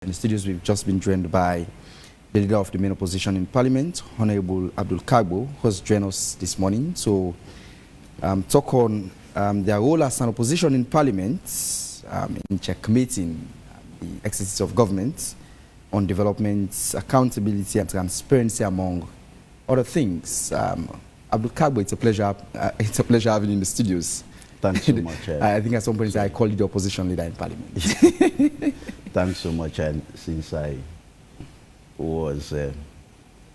In the studios, we've just been joined by the leader of the main opposition in Parliament, Hon Abdul Kargbo, who has joined us this morning to talk on their role as an opposition in Parliament in checkmating the exercise of government on development, accountability and transparency, among other things. Abdul Kargbo, it's a pleasure having you in the studios. Thanks so much. I think at some point I called you the opposition leader in Parliament. Thanks so much. And since I was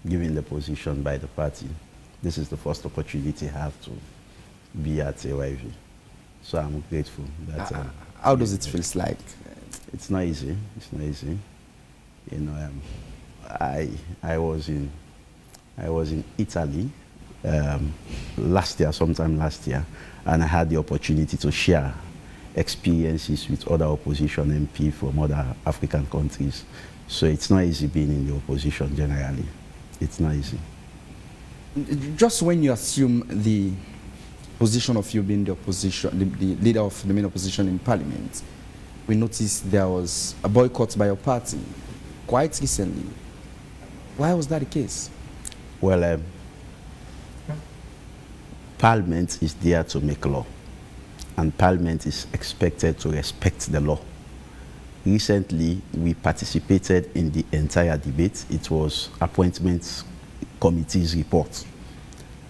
given the position by the party, this is the first opportunity I have to be at AYV. So I'm grateful. That, how does it feel like? It's not easy. It's not easy. You know, I was in Italy sometime last year, and I had the opportunity to share experiences with other opposition MP from other African countries. So it's not easy being in the opposition generally. It's not easy. Just when you assume the position of you being the opposition, the leader of the main opposition in Parliament, we noticed there was a boycott by your party quite recently. Why was that the case? Well, Parliament is there to make law, and Parliament is expected to respect the law. Recently, we participated in the entire debate. It was Appointments Committee's report,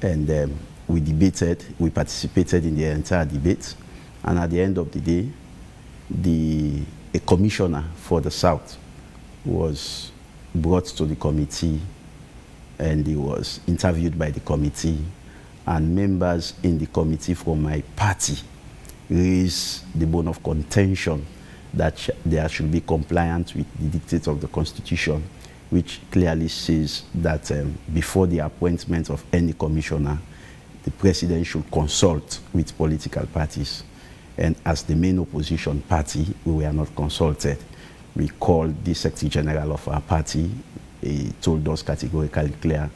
and we debated, we participated in the entire debate, and at the end of the day, a commissioner for the South was brought to the committee, and he was interviewed by the committee, and members in the committee from my party raised the bone of contention that there should be compliance with the dictates of the Constitution, which clearly says that before the appointment of any commissioner, the president should consult with political parties. And as the main opposition party, we were not consulted. We called the Secretary General of our party. He told us categorically clear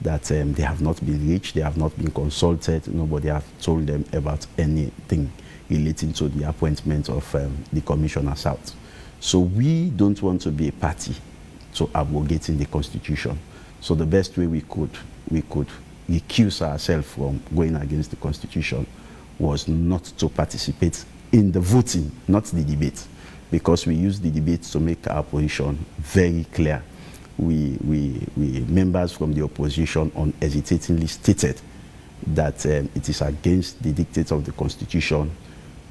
that they have not been reached, they have not been consulted, nobody have told them about anything relating to the appointment of the Commissioner South. So we don't want to be a party to abrogating the Constitution. So the best way we could recuse ourselves from going against the Constitution was not to participate in the voting, not the debate, because we use the debate to make our position very clear. We members from the opposition unhesitatingly stated that it is against the dictates of the Constitution.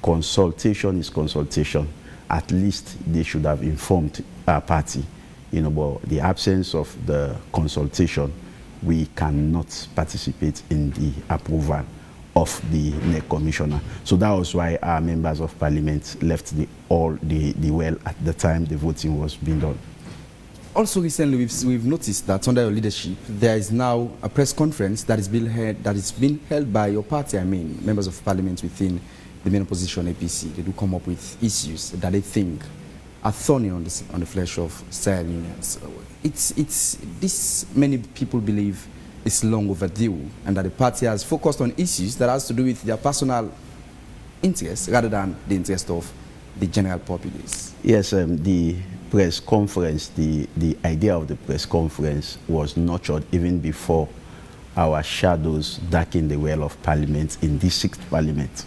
Consultation is consultation. At least they should have informed our party. You know, but the absence of the consultation, we cannot participate in the approval of the NEC commissioner. So that was why our members of Parliament left the well at the time the voting was being done. Also recently, we've noticed that under your leadership, there is now a press conference that is being held by your party, members of Parliament within the main opposition APC. They do come up with issues that they think are thorny on the flesh of Sierra Leoneans. This many people believe is long overdue, and that the party has focused on issues that has to do with their personal interests rather than the interest of the general populace. Yes, the press conference, the idea of the press conference was nurtured even before our shadows darkened the well of Parliament in this 6th Parliament.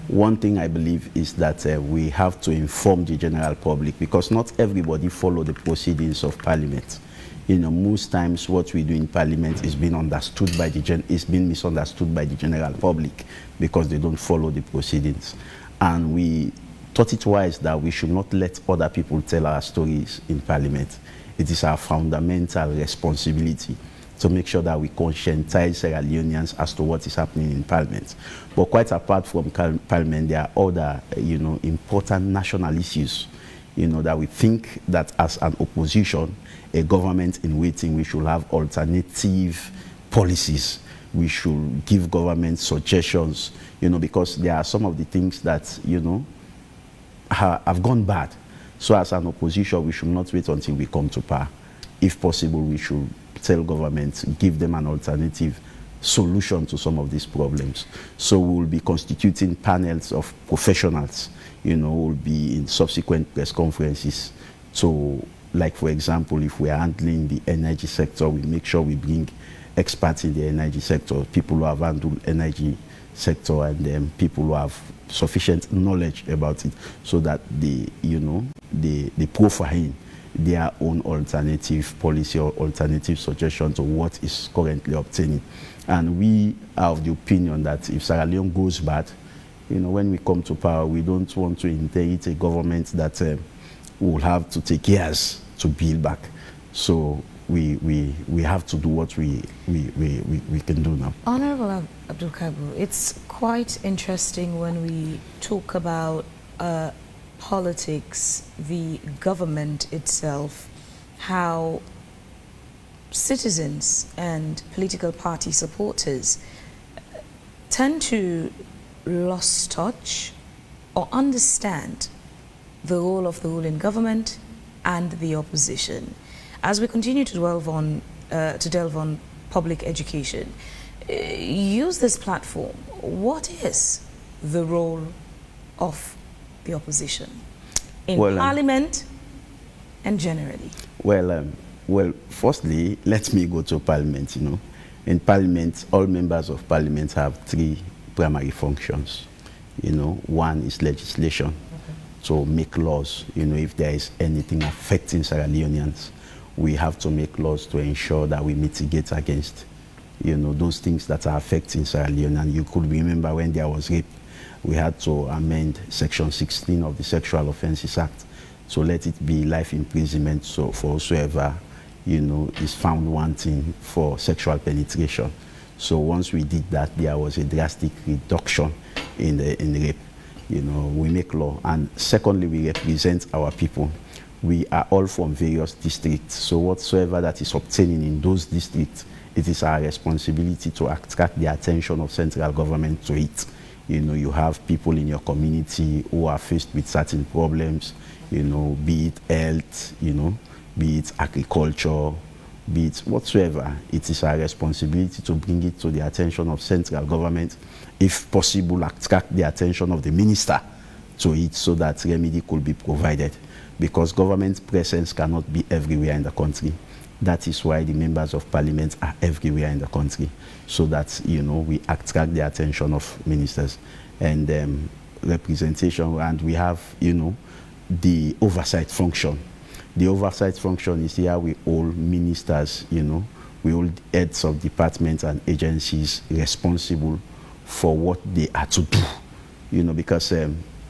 One thing I believe is that we have to inform the general public, because not everybody follow the proceedings of Parliament. You know, most times what we do in Parliament is being misunderstood by the general public because they don't follow the proceedings. And we thought it wise that we should not let other people tell our stories in Parliament. It is our fundamental responsibility to make sure that we conscientize Sierra Leoneans as to what is happening in Parliament. But quite apart from Parliament, there are other, important national issues, that we think that as an opposition, a government in waiting, we should have alternative policies. We should give government suggestions, because there are some of the things that, have gone bad. So as an opposition, we should not wait until we come to power. If possible, we should tell government, give them an alternative solution to some of these problems. So we will be constituting panels of professionals, will be in subsequent press conferences So, like for example, if we are handling the energy sector, we make sure we bring experts in the energy sector, people who have handled energy sector, and people who have sufficient knowledge about it, so that they profile their own alternative policy or alternative suggestion to what is currently obtaining. And we are of the opinion that if Sierra Leone goes bad, when we come to power, we don't want to inherit a government that will have to take years to build back. So we have to do what we can do now. Honorable Abdul Kargbo, it's quite interesting when we talk about politics, the government itself, how citizens and political party supporters tend to lose touch or understand the role of the ruling government and the opposition. As we continue to delve on public education, use this platform. What is the role of the opposition in Parliament and generally? Well, firstly, let me go to Parliament. In Parliament, all members of Parliament have three primary functions. One is legislation, to make laws. If there is anything affecting Sierra Leoneans, we have to make laws to ensure that we mitigate against, those things that are affecting Sierra Leone. And you could remember when there was rape, we had to amend Section 16 of the Sexual Offences Act to let it be life imprisonment for whosoever, is found wanting for sexual penetration. So once we did that, there was a drastic reduction in rape. We make law. And secondly, we represent our people. We are all from various districts. So whatsoever that is obtaining in those districts, it is our responsibility to attract the attention of central government to it. You have people in your community who are faced with certain problems, be it health, be it agriculture, be it whatsoever. It is our responsibility to bring it to the attention of central government. If possible, attract the attention of the minister to it so that remedy could be provided. Because government presence cannot be everywhere in the country. That is why the members of Parliament are everywhere in the country, so that, we attract the attention of ministers and representation. And we have, the oversight function. The oversight function is here we all ministers, we all heads of departments and agencies responsible for what they are to do, because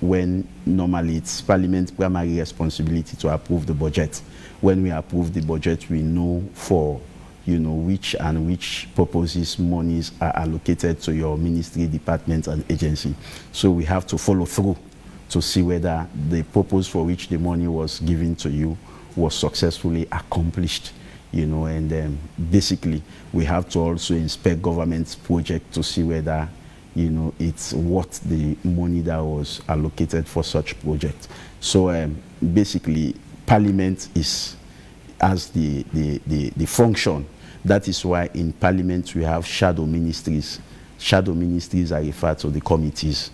when normally it's Parliament's primary responsibility to approve the budget. When we approve the budget, we know for, which purposes monies are allocated to your ministry, department, and agency. So we have to follow through to see whether the purpose for which the money was given to you was successfully accomplished. And basically we have to also inspect government's project to see whether it's worth the money that was allocated for such project. So basically Parliament has the function. That is why in Parliament we have shadow ministries. Shadow ministries are referred to the committees.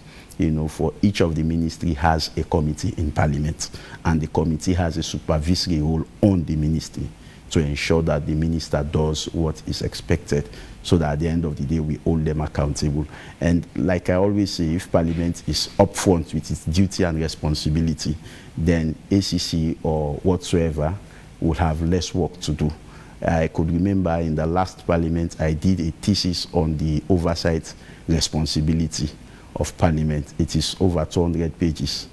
For each of the ministry has a committee in Parliament, and the committee has a supervisory role on the ministry to ensure that the minister does what is expected, so that at the end of the day we hold them accountable. And like I always say, if Parliament is upfront with its duty and responsibility, then ACC or whatsoever will have less work to do. I could remember in the last Parliament I did a thesis on the oversight responsibility of Parliament. It is over 200 pages,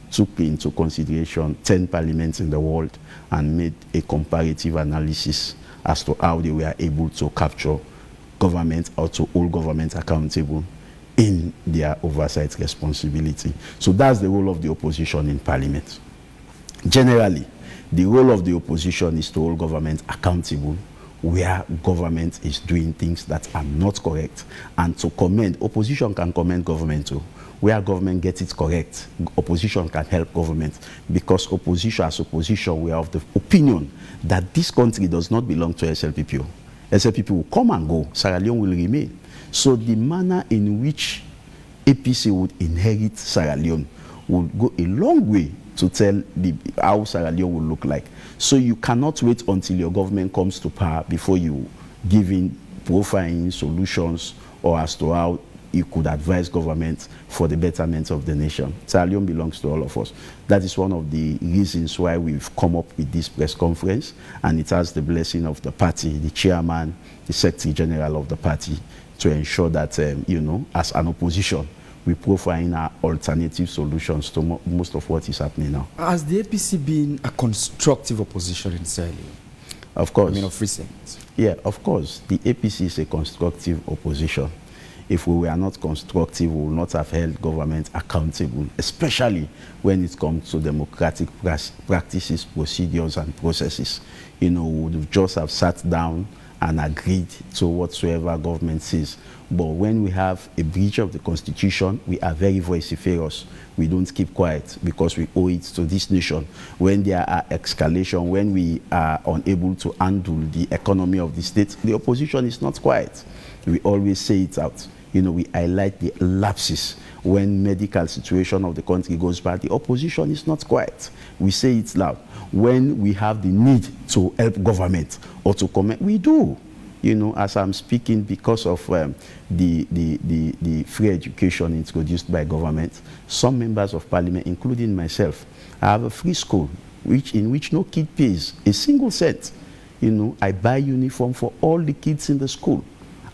took into consideration 10 parliaments in the world and made a comparative analysis as to how they were able to capture government or to hold government accountable in their oversight responsibility. So that's the role of the opposition in Parliament. Generally, the role of the opposition is to hold government accountable where government is doing things that are not correct, and to commend. Opposition can commend government too. Where government gets it correct, opposition can help government, because opposition as opposition, we are of the opinion that this country does not belong to SLPPO. SLPPO will come and go, Sierra Leone will remain. So the manner in which APC would inherit Sierra Leone would go a long way to tell how Sierra Leone will look like. So you cannot wait until your government comes to power before you give in profiling solutions or as to how you could advise government for the betterment of the nation. Sierra Leone belongs to all of us. That is one of the reasons why we've come up with this press conference, and it has the blessing of the party, the chairman, the secretary general of the party, to ensure that, as an opposition, we profile our alternative solutions to most of what is happening now. Has the APC been a constructive opposition in Sierra Leone? Of course. I mean, of recent. Yeah, of course. The APC is a constructive opposition. If we were not constructive, we would not have held government accountable, especially when it comes to democratic practices, procedures, and processes. We would just have sat down and agreed to whatsoever government says. But when we have a breach of the Constitution, we are very vociferous. We don't keep quiet because we owe it to this nation. When there are escalation, when we are unable to handle the economy of the state, the opposition is not quiet. We always say it out. We highlight the lapses. When medical situation of the country goes bad, the opposition is not quiet. We say it loud. When we have the need to help government or to comment, we do. As I'm speaking, because of the free education introduced by government, some members of parliament, including myself, I have a free school in which no kid pays a single cent. I buy uniform for all the kids in the school.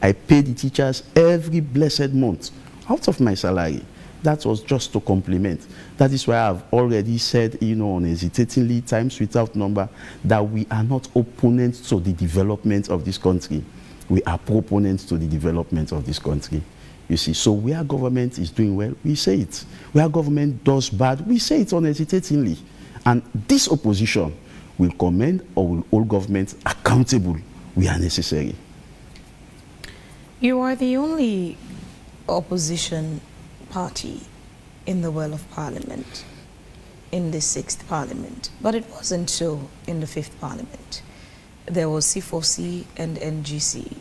I pay the teachers every blessed month out of my salary. That was just to compliment. That is why I've already said, unhesitatingly, times without number, that we are not opponents to the development of this country. We are proponents to the development of this country. You see, so where government is doing well, we say it. Where government does bad, we say it unhesitatingly. And this opposition will commend or will hold government accountable where necessary. You are the only opposition party in the well of parliament in the 6th parliament, but it wasn't so in the 5th parliament. There was C4C and NGC.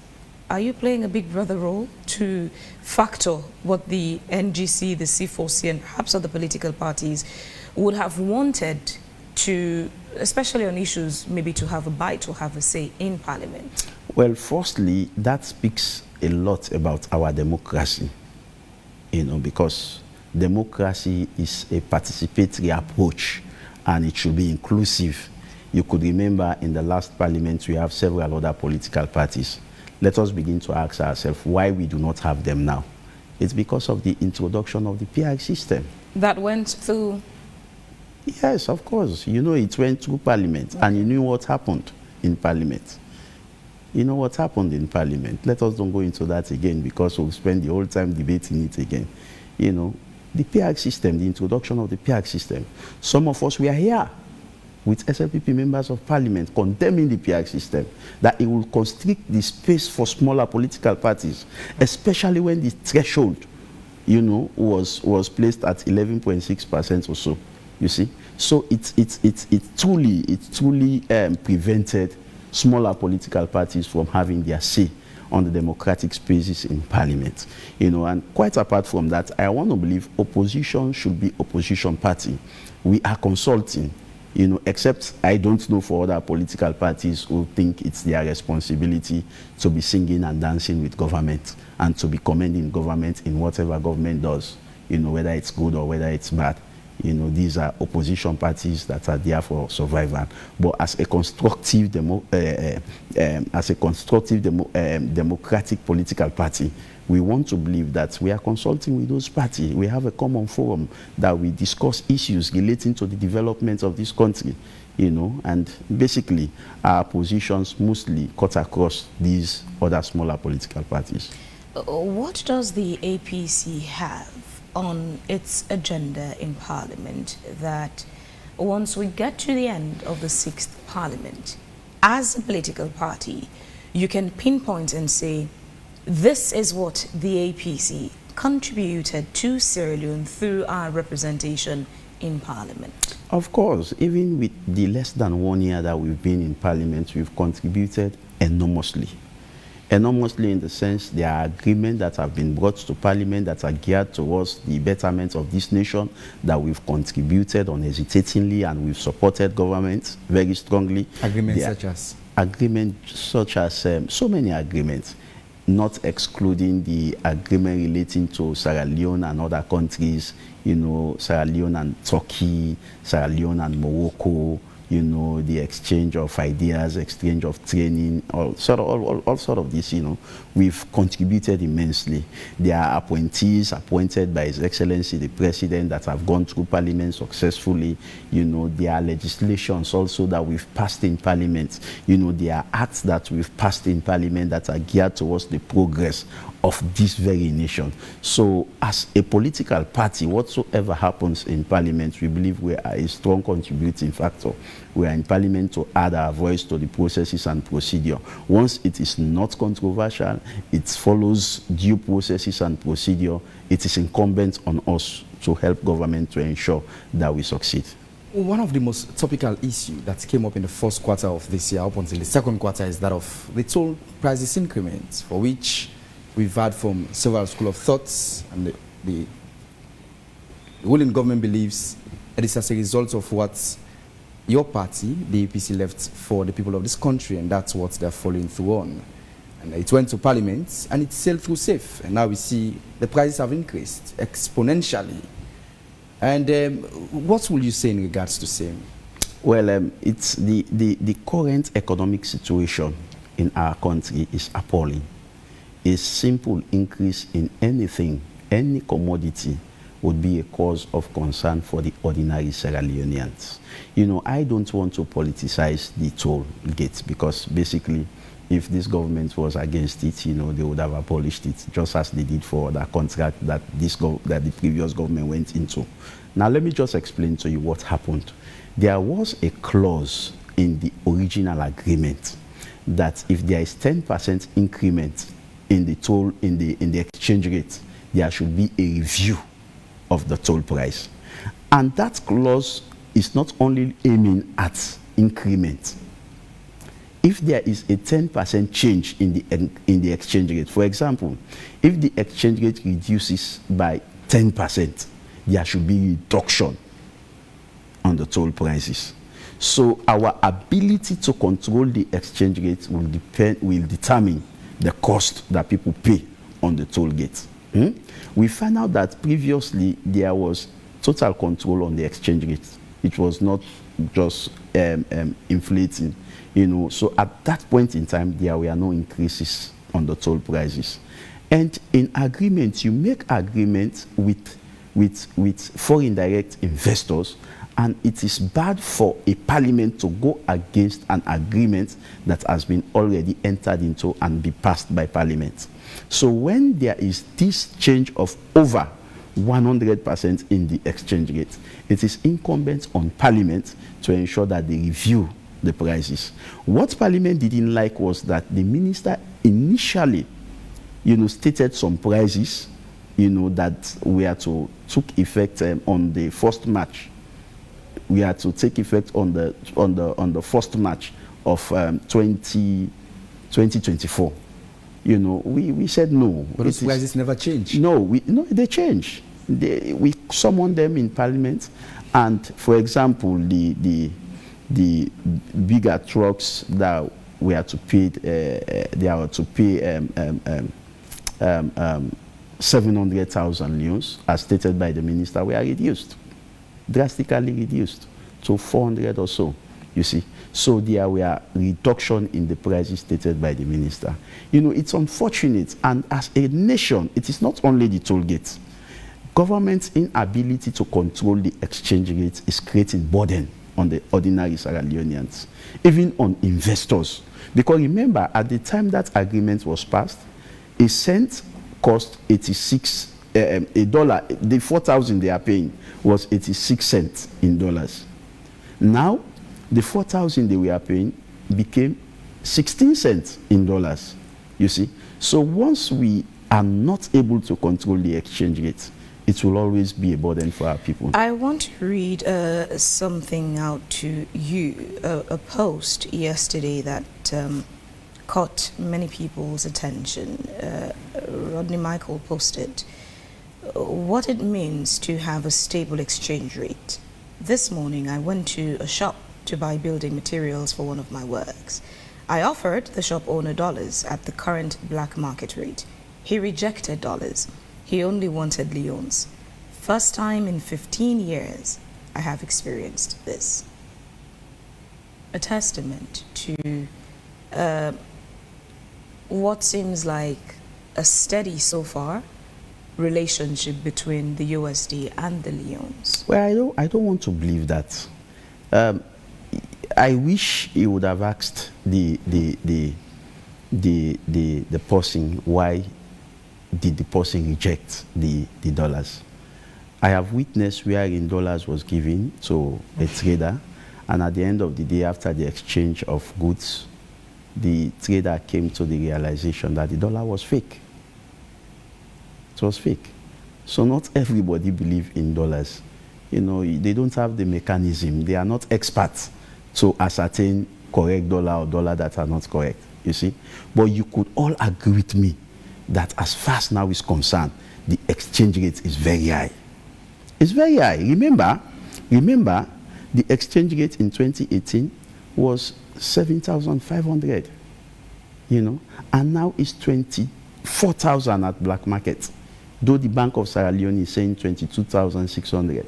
Are you playing a big brother role to factor what the NGC, the C4C, and perhaps other political parties would have wanted to, especially on issues, maybe to have a bite or have a say in parliament? Well, firstly, that speaks a lot about our democracy, because democracy is a participatory approach and it should be inclusive. You could remember in the last parliament we have several other political parties. Let us begin to ask ourselves why we do not have them now. It's because of the introduction of the PR system. That went through? Yes, of course. It went through parliament, and you knew what happened in parliament. You know what happened in parliament. Let us don't go into that again because we'll spend the whole time debating it again. The PR system, the introduction of the PR system. Some of us were here with SLPP members of parliament condemning the PR system, that it will constrict the space for smaller political parties, especially when the threshold, was placed at 11.6% or so. You see, so it truly prevented smaller political parties from having their say on the democratic spaces in parliament. And quite apart from that, I want to believe opposition should be opposition party. We are consulting, except I don't know for other political parties who think it's their responsibility to be singing and dancing with government and to be commending government in whatever government does, whether it's good or whether it's bad. These are opposition parties that are there for survival. But as a constructive, democratic political party, we want to believe that we are consulting with those parties. We have a common forum that we discuss issues relating to the development of this country, and basically our positions mostly cut across these other smaller political parties. What does the APC have on its agenda in Parliament that once we get to the end of the 6th Parliament, as a political party, you can pinpoint and say, this is what the APC contributed to Sierra Leone through our representation in Parliament? Of course, even with the less than 1 year that we've been in Parliament, we've contributed enormously. enormously in the sense there are agreements that have been brought to Parliament that are geared towards the betterment of this nation, that we've contributed unhesitatingly, and we've supported government very strongly. Agreements such as? Agreements such as so many agreements, not excluding the agreement relating to Sierra Leone and other countries, you know, Sierra Leone and Turkey, Sierra Leone and Morocco, you know, the exchange of ideas, exchange of training, all sort of this, you know, we've contributed immensely. There are appointees appointed by His Excellency the President that have gone through Parliament successfully. You know, there are legislations also that we've passed in Parliament. You know, there are acts that we've passed in Parliament that are geared towards the progress of this very nation. So as a political party, whatsoever happens in Parliament, we believe we are a strong contributing factor. We are in Parliament to add our voice to the processes and procedure. Once it is not controversial, it follows due processes and procedure, it is incumbent on us to help government to ensure that we succeed. One of the most topical issues that came up in the first quarter of this year up until the second quarter is that of the toll prices increments, for which we've heard from several schools of thoughts, and the ruling government believes it is as a result of what your party, the APC, left for the people of this country, and that's what they're following through on. And it went to Parliament, and it sailed through safe, and now we see the prices have increased exponentially. And what will you say in regards to same? Well, it's the current economic situation in our country is appalling. A simple increase in anything, any commodity, would be a cause of concern for the ordinary Sierra Leoneans. You know, I don't want to politicize the toll gates, because basically, if this government was against it, you know, they would have abolished it, just as they did for the contract that the previous government went into. Now, let me just explain to you what happened. There was a clause in the original agreement that if there is 10% increment in the toll, in the exchange rate, there should be a review of the toll price. And that clause is not only aiming at increment. If there is a 10% change in the exchange rate, for example, if the exchange rate reduces by 10%, there should be reduction on the toll prices. So our ability to control the exchange rate will determine the cost that people pay on the toll gate. We found out that previously there was total control on the exchange rate. It was not just inflating, you know. So at that point in time, there were no increases on the toll prices. And in agreements, you make agreements with foreign direct investors, and it is bad for a parliament to go against an agreement that has been already entered into and be passed by parliament. So when there is this change of over 100% in the exchange rate, it is incumbent on parliament to ensure that they review the prices. What parliament didn't like was that the minister initially, you know, stated some prices, you know, that were to took effect on the 1st March. We are to take effect on the 1st March of 2024. You know, we said no. But those prices never change. No, they change. We summoned them in Parliament, and for example, the bigger trucks that we are to pay, they are to pay 700,000 leones, as stated by the minister, were reduced, drastically reduced to 400 or so. You see, so there were reduction in the prices stated by the minister. You know, it's unfortunate, and as a nation, it is not only the toll gates. Government's inability to control the exchange rate is creating burden on the ordinary Sierra Leoneans, even on investors. Because remember, at the time that agreement was passed, a cent cost 86 a dollar. The 4,000 they are paying was 86 cents in dollars. Now, the 4,000 they were paying became 16 cents in dollars, you see. So once we are not able to control the exchange rate, it will always be a burden for our people. I want to read something out to you, a post yesterday that caught many people's attention. Rodney Michael posted what it means to have a stable exchange rate. This morning I went to a shop to buy building materials for one of my works. I offered the shop owner dollars at the current black market rate. He rejected dollars. He only wanted leones. First time in 15 years I have experienced this. A testament to what seems like a steady so far relationship between the USD and the leones. Well, I don't want to believe that. I wish he would have asked the person why did the person reject the dollars. I have witnessed wherein dollars was given to a trader, and at the end of the day, after the exchange of goods, the trader came to the realization that the dollar was fake. It was fake. So not everybody believes in dollars. You know, they don't have the mechanism. They are not experts to ascertain correct dollar or dollar that are not correct, you see. But you could all agree with me that as far as now is concerned, the exchange rate is very high. It's very high. Remember, the exchange rate in 2018 was 7,500, you know, and now it's 24,000 at black market, though the Bank of Sierra Leone is saying 22,600,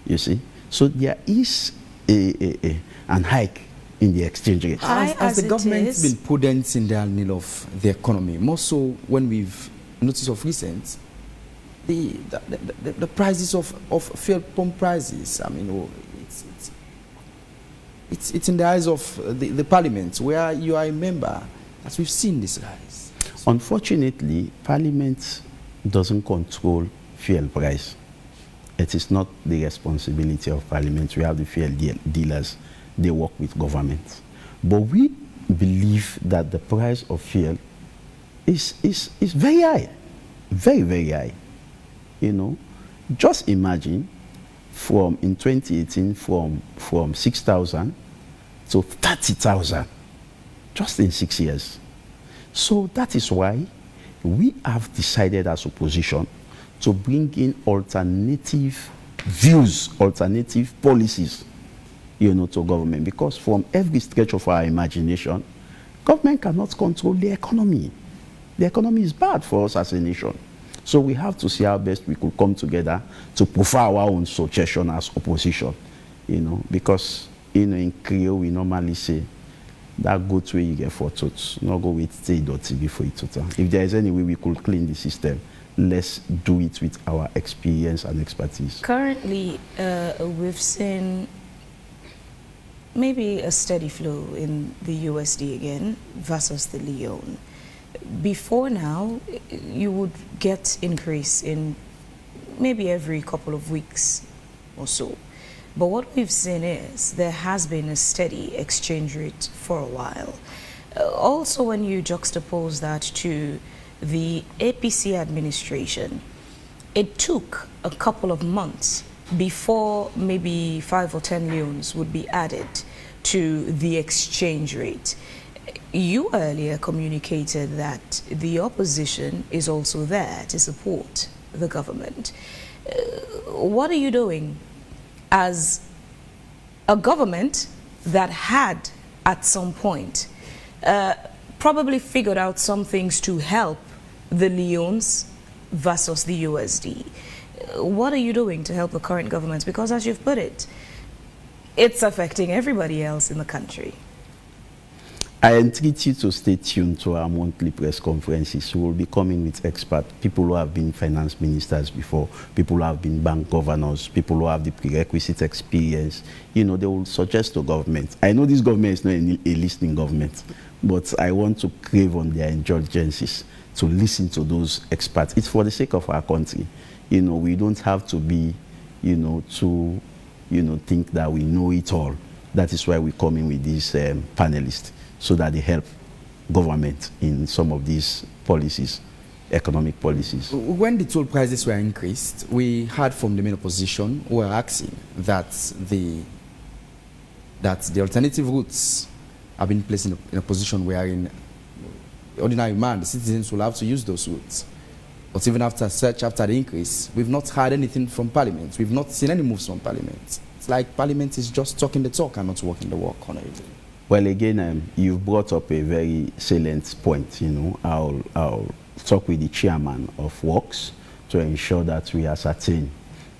you see. So there is an hike in the exchange rate. Has the government been prudent in the handling of the economy? More so when we've noticed of recent, the prices of fuel pump prices, I mean, it's in the eyes of the Parliament, where you are a member, as we've seen this rise. Unfortunately, Parliament doesn't control fuel price. It is not the responsibility of Parliament. We have the fuel dealers. They work with government. But we believe that the price of fuel is very high. Very, very high. You know, just imagine in 2018 from 6,000 to 30,000 just in 6 years. So that is why we have decided as opposition to bring in alternative views, alternative policies, you know, to government. Because from every stretch of our imagination, government cannot control the economy. The economy is bad for us as a nation. So we have to see how best we could come together to profile our own suggestion as opposition, you know, because, you know, in Creole we normally say, that goat way you get for tots, not go with stay dirty before it total. If there is any way we could clean the system, let's do it with our experience and expertise. Currently, we've seen maybe a steady flow in the USD again versus the Leone. Before now, you would get increase in maybe every couple of weeks or so. But what we've seen is there has been a steady exchange rate for a while. Also, when you juxtapose that to the APC administration, it took a couple of months before maybe 5 or 10 leones would be added to the exchange rate. You earlier communicated that the opposition is also there to support the government. What are you doing as a government that had at some point probably figured out some things to help the leones versus the USD? What are you doing to help the current government? Because as you've put it, it's affecting everybody else in the country. I entreat you to stay tuned to our monthly press conferences. We will be coming with experts, people who have been finance ministers before, people who have been bank governors, people who have the prerequisite experience. You know, they will suggest to government. I know this government is not a listening government, but I want to crave on their indulgences to listen to those experts. It's for the sake of our country. You know, we don't have to be, you know, to, you know, think that we know it all. That is why we come in with these panelists, so that they help government in some of these policies, economic policies. When the toll prices were increased, we heard from the main opposition who were asking that the alternative routes have been placed in a position wherein ordinary man, the citizens will have to use those routes. But even after after the increase, we've not heard anything from Parliament. We've not seen any moves from Parliament. It's like Parliament is just talking the talk and not walking the walk, Honorable. Well, again, you've brought up a very salient point. I'll talk with the chairman of Works to ensure that we ascertain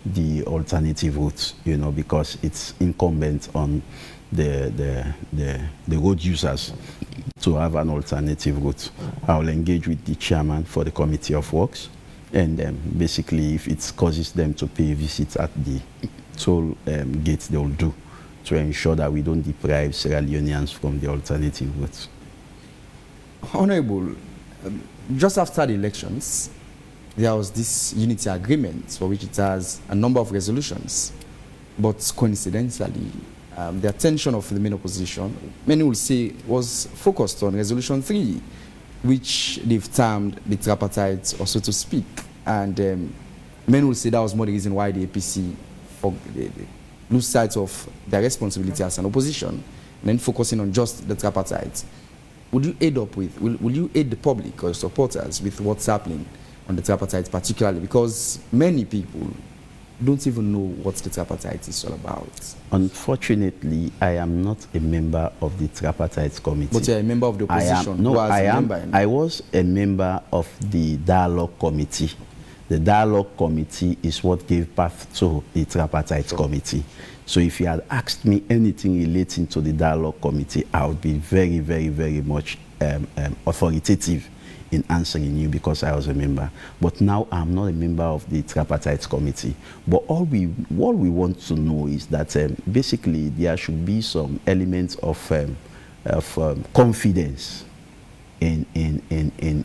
the alternative routes, because it's incumbent on the road users to have an alternative route. I'll engage with the chairman for the Committee of Works, and basically, if it causes them to pay visits at the toll gates, they will do, to ensure that we don't deprive Sierra Leoneans from the alternative routes. Honorable, just after the elections, there was this unity agreement for which it has a number of resolutions, but coincidentally, the attention of the main opposition, many will say, was focused on Resolution 3, which they've termed the tripartite, or so to speak. And many will say that was more the reason why the APC lose sight of their responsibility as an opposition, and then focusing on just the tripartite. Would you aid will you aid the public or supporters with what's happening on the tripartite particularly? Because many people don't even know what the tripartite is all about. Unfortunately, I am not a member of the tripartite committee. But you're a member of the opposition. I was a member of the dialogue committee. The dialogue committee is what gave birth to the tripartite committee. So if you had asked me anything relating to the dialogue committee, I would be very, very, very much authoritative in answering you, because I was a member. But now I'm not a member of the tripartite committee. But what we want to know is that basically there should be some elements of confidence in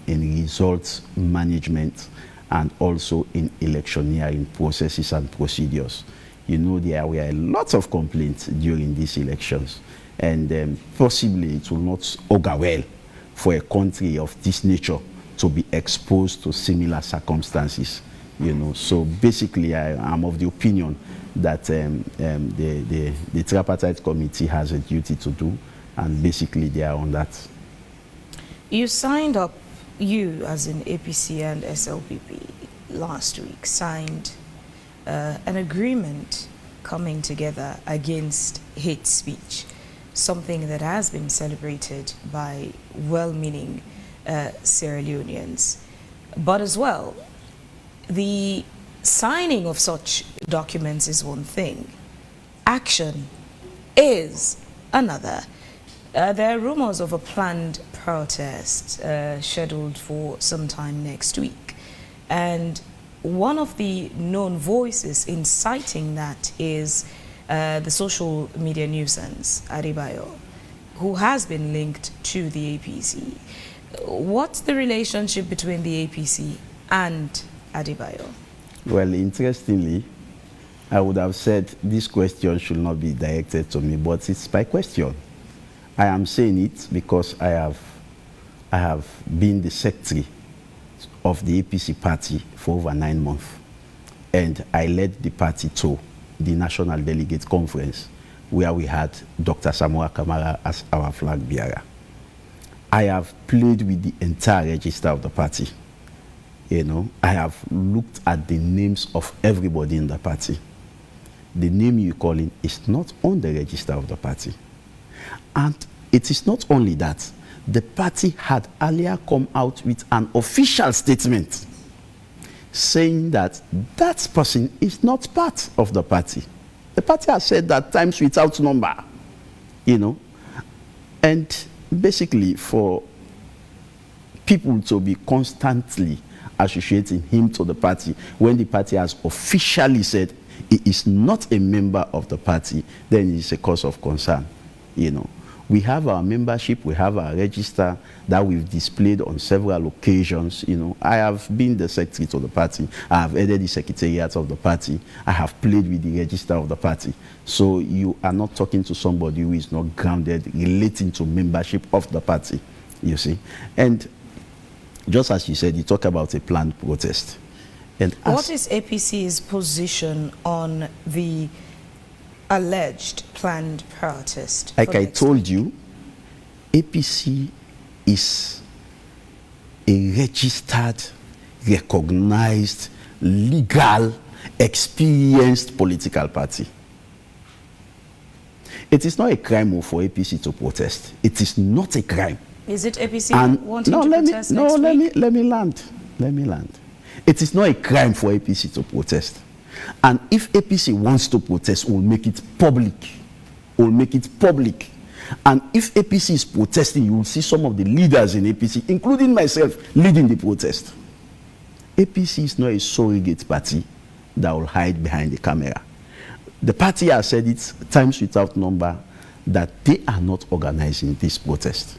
results management, and also in electioneering processes and procedures. There were a lot of complaints during these elections, and possibly it will not augur well for a country of this nature to be exposed to similar circumstances. So basically, I am of the opinion that the tripartite committee has a duty to do, and basically they are on that. You signed up, you as in APC and SLPP last week signed an agreement coming together against hate speech, something that has been celebrated by well-meaning Sierra Leoneans. But as well, the signing of such documents is one thing. Action is another. There are rumors of a planned protest scheduled for sometime next week. And one of the known voices inciting that is the social media nuisance, Adebayo, who has been linked to the APC. What's the relationship between the APC and Adebayo? Well, interestingly, I would have said this question should not be directed to me, but it's my question. I am saying it because I have been the secretary of the APC party for over 9 months, and I led the party to the National Delegate Conference, where we had Dr. Samoa Kamara as our flag bearer. I have played with the entire register of the party. I have looked at the names of everybody in the party. The name you're calling is not on the register of the party. And it is not only that, the party had earlier come out with an official statement saying that that person is not part of the party. The party has said that times without number, and basically for people to be constantly associating him to the party when the party has officially said he is not a member of the party, then it's a cause of concern. We have our membership, we have our register that we've displayed on several occasions. I have been the secretary to the party. I have headed the secretariat of the party. I have played with the register of the party. So you are not talking to somebody who is not grounded relating to membership of the party, you see. And just as you said, you talk about a planned protest. And what is APC's position on the alleged planned protest? Like I told you, APC is a registered, recognized, legal, experienced political party. It is not a crime for APC to protest. It is not a crime. Is it APC wanting to protest next week? Let me land. It is not a crime for APC to protest. And if APC wants to protest, we'll make it public. We'll make it public. And if APC is protesting, you will see some of the leaders in APC, including myself, leading the protest. APC is not a surrogate party that will hide behind the camera. The party has said it times without number that they are not organizing this protest.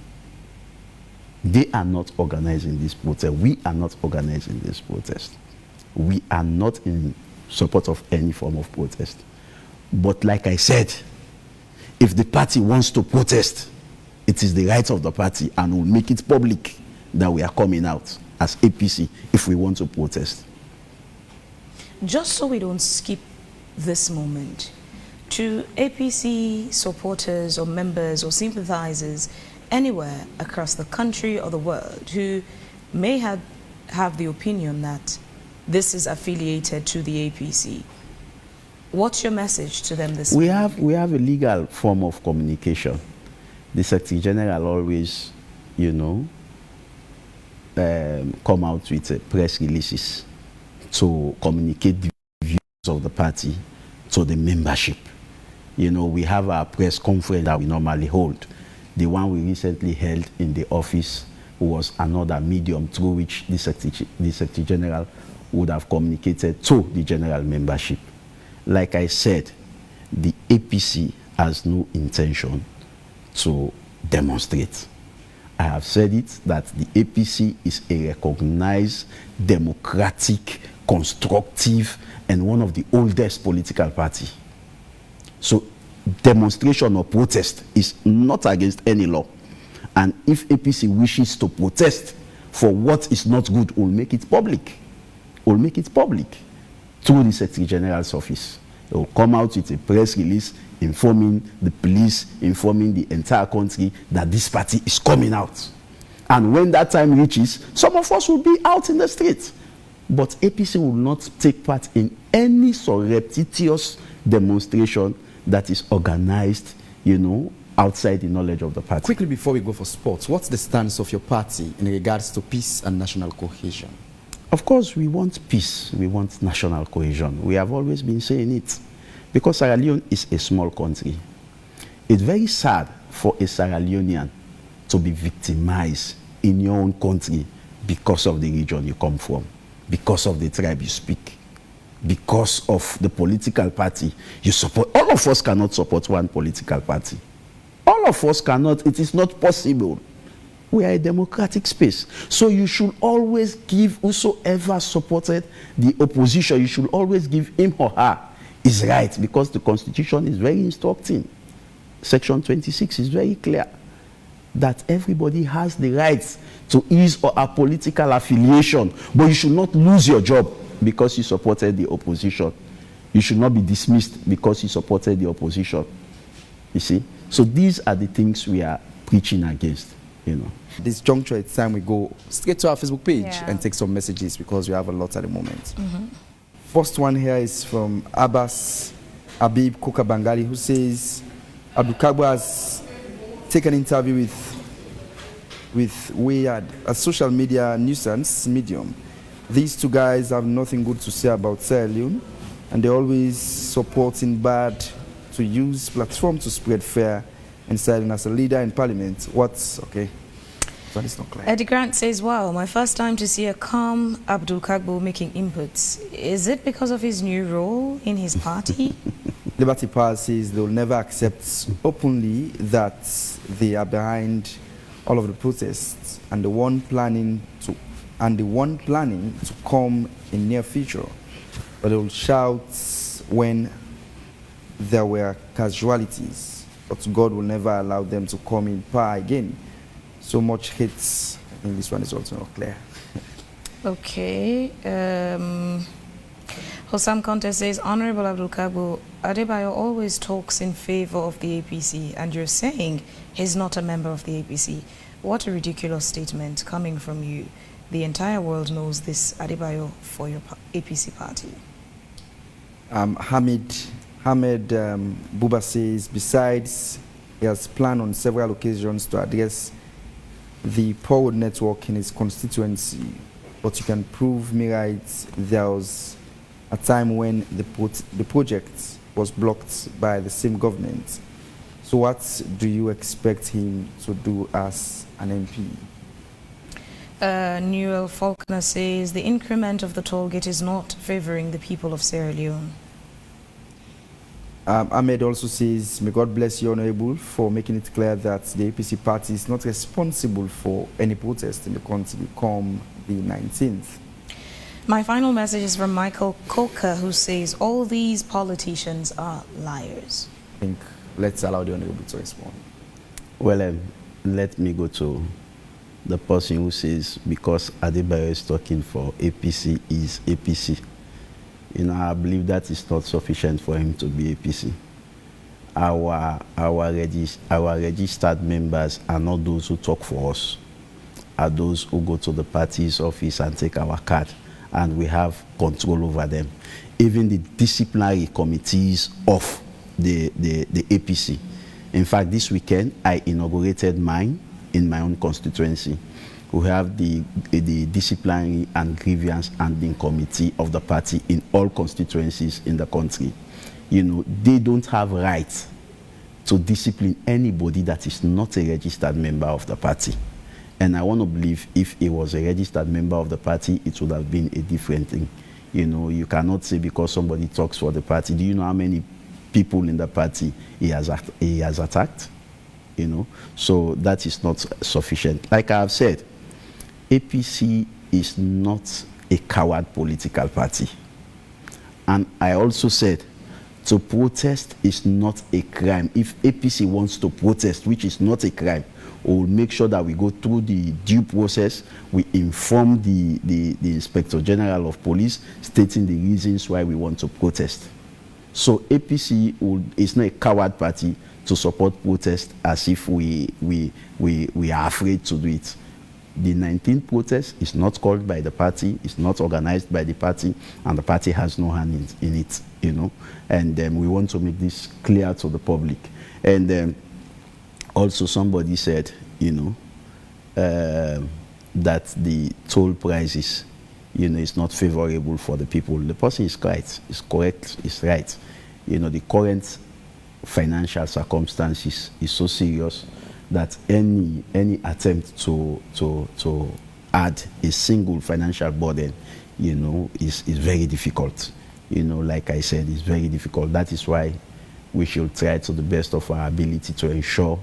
They are not organizing this protest. We are not organizing this protest. We are not in support of any form of protest. But like I said, if the party wants to protest, it is the right of the party, and we'll make it public that we are coming out as APC if we want to protest. Just so we don't skip this moment, to APC supporters or members or sympathizers anywhere across the country or the world who may have the opinion that this is affiliated to the APC, what's your message to them this week? We have a legal form of communication. The Secretary General always, come out with press releases to communicate the views of the party to the membership. We have our press conference that we normally hold. The one we recently held in the office was another medium through which the Secretary General would have communicated to the general membership. Like I said, the APC has no intention to demonstrate. I have said it that the APC is a recognized, democratic, constructive, and one of the oldest political parties. So demonstration or protest is not against any law. And if APC wishes to protest for what is not good, we'll make it public. We'll make it public through the Secretary General's office. They will come out with a press release informing the police, informing the entire country that this party is coming out. And when that time reaches, some of us will be out in the streets. But APC will not take part in any surreptitious demonstration that is organized, outside the knowledge of the party. Quickly before we go for sports, what's the stance of your party in regards to peace and national cohesion? Of course, we want peace. We want national cohesion. We have always been saying it. Because Sierra Leone is a small country. It's very sad for a Sierra Leonean to be victimized in your own country because of the region you come from, because of the tribe you speak, because of the political party you support. All of us cannot support one political party. All of us cannot. It is not possible. We are a democratic space. So you should always give whosoever supported the opposition, you should always give him or her his right, because the Constitution is very instructing. Section 26 is very clear that everybody has the right to his or her political affiliation, but you should not lose your job because you supported the opposition. You should not be dismissed because you supported the opposition. You see? So these are the things we are preaching against. This juncture, it's time we go straight to our Facebook page and take some messages, because we have a lot at the moment. First one here is from Abbas Abib Kokabangali, who says Abdul Kargbo has taken an interview with Weird, a social media nuisance medium. These two guys have nothing good to say about Sierra Leone, and they're always supporting bad to use platform to spread fear and silence. As a leader in parliament, what's okay? That is not clear. Eddie Grant says, wow, my first time to see a calm Abdul Kargbo making inputs. Is it because of his new role in his party? Liberty Power says they will never accept openly that they are behind all of the protests and the one planning to come in near future. But they will shout when there were casualties. But God will never allow them to come in power again. So much hits. I think this one is also not clear. Okay. Hossam Conte says, Honorable Abdul Kargbo, Adebayo always talks in favor of the APC, and you're saying he's not a member of the APC. What a ridiculous statement coming from you. the entire world knows this Adebayo for your APC party? Hamid Buba says, besides, he has planned on several occasions to address the poor road network in his constituency, but you can prove me right, there was a time when the project was blocked by the same government. So what do you expect him to do as an MP? Newell Faulkner says the increment of the toll gate is not favoring the people of Sierra Leone. Ahmed also says, may God bless you, Honorable, for making it clear that the APC party is not responsible for any protest in the country come the 19th. My final message is from Michael Coker, who says all these politicians are liars. I think let's allow the Honorable to respond. Well, let me go to the person who says because Adebayo is talking for APC is APC. You know, I believe that is not sufficient for him to be APC. Our registered members are not those who talk for us, are those who go to the party's office and take our card, and we have control over them. Even the disciplinary committees of the APC. In fact, this weekend, I inaugurated mine in my own constituency. We have the disciplinary and grievance handling committee of the party in all constituencies in the country. You know, they don't have right to discipline anybody that is not a registered member of the party. And I want to believe if he was a registered member of the party, it would have been a different thing. You know, you cannot say because somebody talks for the party. Do you know how many people in the party he has attacked? You know, so that is not sufficient. Like I have said, APC is not a coward political party. And I also said, to protest is not a crime. If APC wants to protest, which is not a crime, we will make sure that we go through the due process. We inform the Inspector General of Police, stating the reasons why we want to protest. So APC is not a coward party to support protest as if we are afraid to do it. The 19th protest is not called by the party, it's not organized by the party, and the party has no hand in it, you know. And we want to make this clear to the public. And also somebody said, you know, that the toll prices, you know, is not favorable for the people. The person is right, is correct, is right. You know, the current financial circumstances is so serious that any attempt to add a single financial burden, you know, is very difficult. You know, like I said, it's very difficult. That is why we should try to the best of our ability to ensure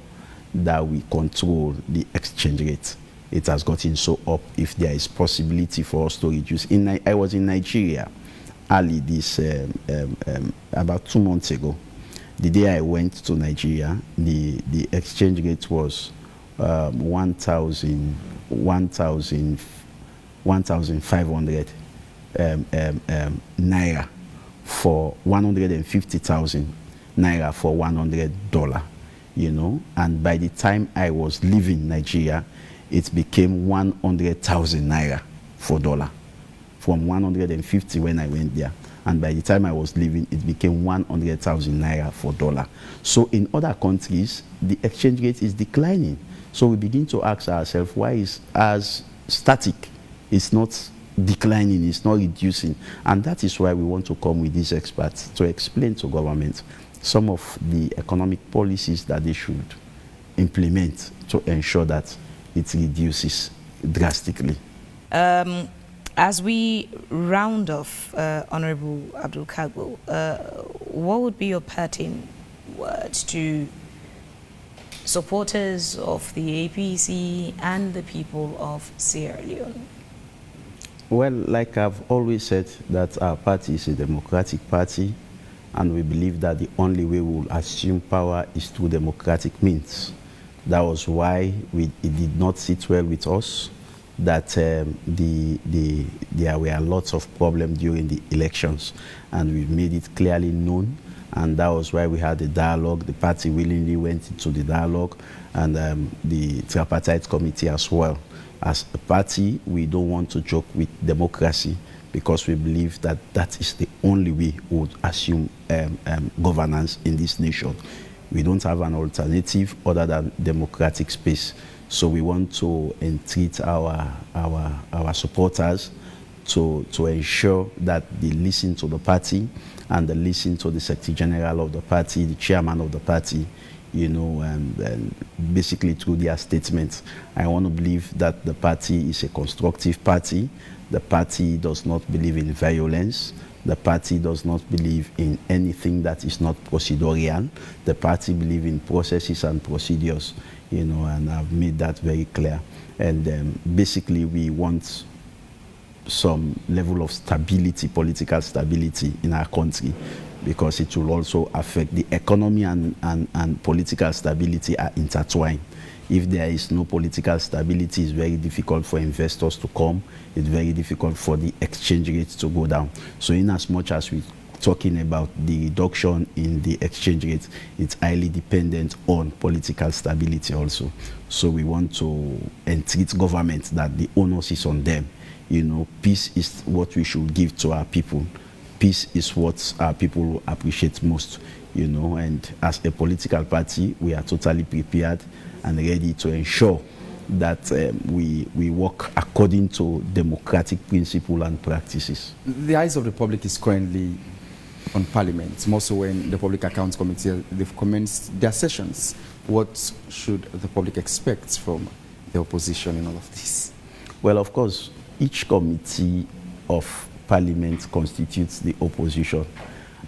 that we control the exchange rate. It has gotten so up. If there is possibility for us to reduce, I was in Nigeria early this about 2 months ago. The day I went to Nigeria, the exchange rate was 1,500 naira for 150,000 naira for $100, you know. And by the time I was leaving Nigeria, it became 100,000 naira for dollar, from 150 when I went there. And by the time I was leaving, it became 100,000 naira for dollar. So in other countries, the exchange rate is declining. So we begin to ask ourselves, why is as static? It's not declining, it's not reducing. And that is why we want to come with these experts to explain to government some of the economic policies that they should implement to ensure that it reduces drastically. As we round off, Honorable Abdul Kargbo, what would be your parting words to supporters of the APC and the people of Sierra Leone? Well, like I've always said, that our party is a democratic party, and we believe that the only way we will assume power is through democratic means. That was why it did not sit well with us that there were lots of problems during the elections, and we made it clearly known And that was why we had the dialogue. The party willingly went into the dialogue, and the tripartite committee as well. As a party, we don't want to joke with democracy, because we believe that that is the only way we would assume governance in this nation. We don't have an alternative other than democratic space. So we want to entreat our supporters to ensure that they listen to the party, and they listen to the Secretary General of the party, the chairman of the party, you know, and basically through their statements. I want to believe that the party is a constructive party. The party does not believe in violence. The party does not believe in anything that is not procedural. The party believes in processes and procedures, you know, and I've made that very clear. And basically, we want some level of stability, political stability in our country, because it will also affect the economy, and political stability are intertwined. If there is no political stability, it's very difficult for investors to come. It's very difficult for the exchange rate to go down. So in as much as we're talking about the reduction in the exchange rate, it's highly dependent on political stability also. So we want to entreat government that the onus is on them. You know, peace is what we should give to our people. Peace is what our people appreciate most, you know, and as a political party, we are totally prepared and ready to ensure that we work according to democratic principles and practices. The eyes of the public is currently on Parliament, more so when the Public Accounts Committee, they've commenced their sessions. What should the public expect from the opposition in all of this? Well, of course, each committee of Parliament constitutes the opposition.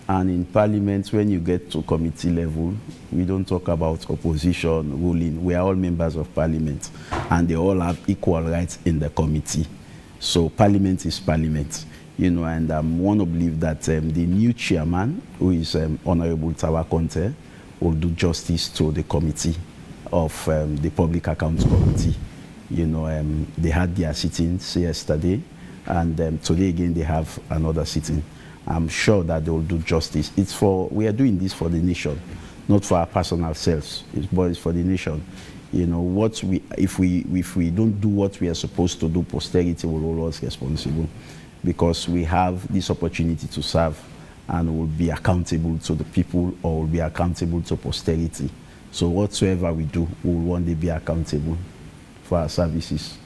And in Parliament, when you get to committee level, we don't talk about opposition ruling. We are all members of Parliament, and they all have equal rights in the committee. So Parliament is Parliament, you know, and I want to believe that the new chairman, who is Honorable Conte, will do justice to the committee of the Public Accounts Committee. You know, they had their sittings yesterday, and today again they have another sitting. I'm sure that they will do justice. We are doing this for the nation, not for our personal selves, but it's for the nation. You know, if we don't do what we are supposed to do, posterity will hold us responsible, because we have this opportunity to serve, and will be accountable to the people, or will be accountable to posterity. So whatsoever we do, we will one day be accountable for our services.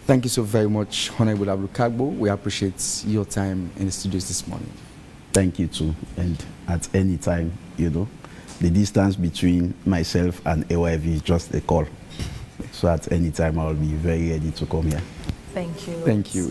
Thank you so very much, Hon Abdul Kargbo. We appreciate your time in the studios this morning. Thank you too. And at any time, you know, the distance between myself and AYV is just a call. So at any time, I'll be very ready to come here. Thank you. Thank you.